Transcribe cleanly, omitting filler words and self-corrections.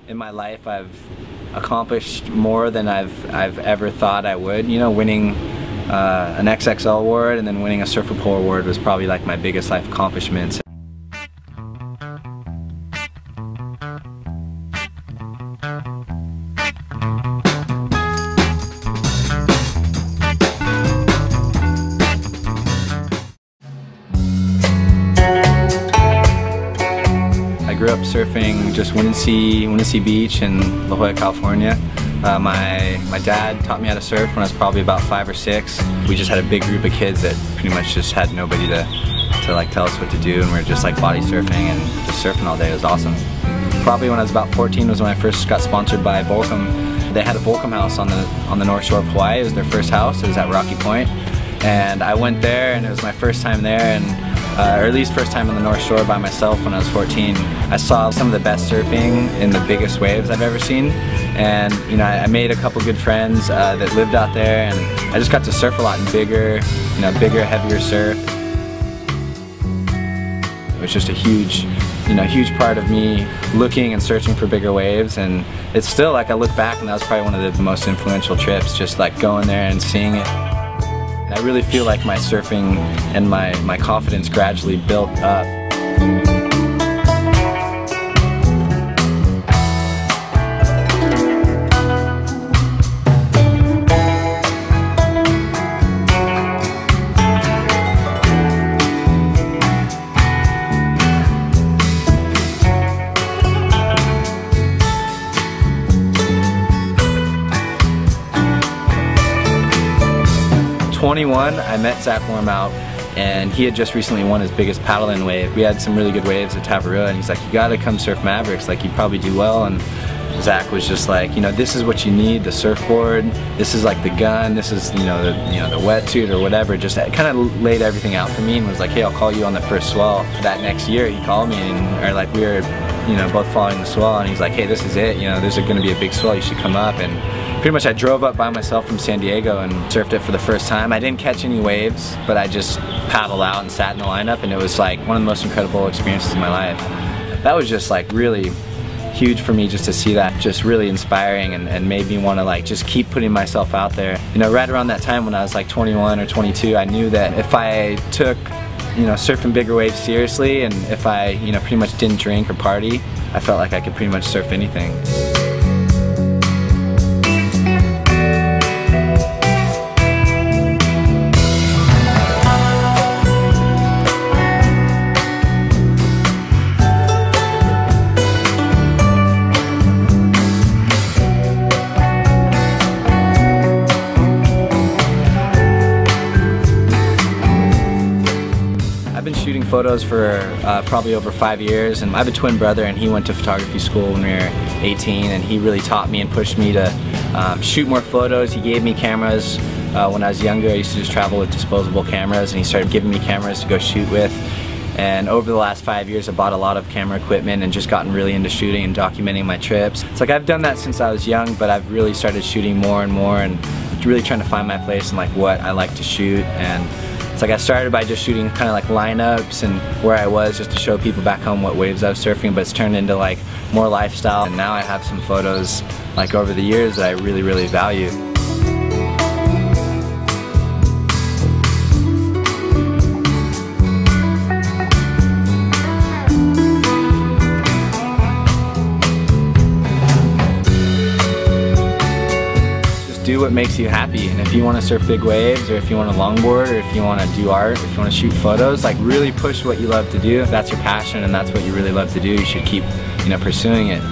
In my life, I've accomplished more than I've ever thought I would. You know, winning an XXL award and then winning a Surf Report award was probably like my biggest life accomplishments. I grew up surfing just Windansea Beach in La Jolla, California. My dad taught me how to surf when I was probably about 5 or 6. We just had a big group of kids that pretty much just had nobody to like tell us what to do, and we were just like body surfing and just surfing all day. It was awesome. Probably when I was about 14 was when I first got sponsored by Volcom. They had a Volcom house on the North Shore of Hawaii. It was their first house. It was at Rocky Point, and I went there, and it was my first time there, and or at least first time on the North Shore by myself when I was 14. I saw some of the best surfing in the biggest waves I've ever seen, and you know, I made a couple good friends that lived out there, and I just got to surf a lot in bigger, heavier surf. It was just a huge part of me looking and searching for bigger waves, and it's still like I look back and that was probably one of the most influential trips, just like going there and seeing it. I really feel like my surfing and my confidence gradually built up. 21, I met Zach Wormout, and he had just recently won his biggest paddle-in wave. We had some really good waves at Tavarua, and he's like, you gotta come surf Mavericks, like you'd probably do well. And Zach was just like, you know, this is what you need, the surfboard, this is like the gun, this is, the wetsuit or whatever. Just kind of laid everything out for me and was like, hey, I'll call you on the first swell. That next year he called me, or like we were, both following the swell, and he's like, hey, this is it, there's gonna be a big swell, you should come up. And pretty much I drove up by myself from San Diego and surfed it for the first time. I didn't catch any waves, but I just paddled out and sat in the lineup, and it was like one of the most incredible experiences of my life. That was just like really huge for me, just to see that, just really inspiring, and made me want to like just keep putting myself out there. Right around that time when I was like 21 or 22, I knew that if I took surfing bigger waves seriously, and if I pretty much didn't drink or party, I felt like I could pretty much surf anything. I've been shooting photos for probably over 5 years, and I have a twin brother, and he went to photography school when we were 18, and he really taught me and pushed me to shoot more photos. He gave me cameras when I was younger. I used to just travel with disposable cameras, and he started giving me cameras to go shoot with. And over the last 5 years, I bought a lot of camera equipment and just gotten really into shooting and documenting my trips. It's like I've done that since I was young, but I've really started shooting more and more, and really trying to find my place and like what I like to shoot. And it's like I started by just shooting kind of like lineups and where I was, just to show people back home what waves I was surfing, but it's turned into like more lifestyle, and now I have some photos like over the years that I really, really value. Do what makes you happy, and if you want to surf big waves, or if you want to longboard, or if you want to do art, if you want to shoot photos, like really push what you love to do. If that's your passion and that's what you really love to do, you should keep pursuing it.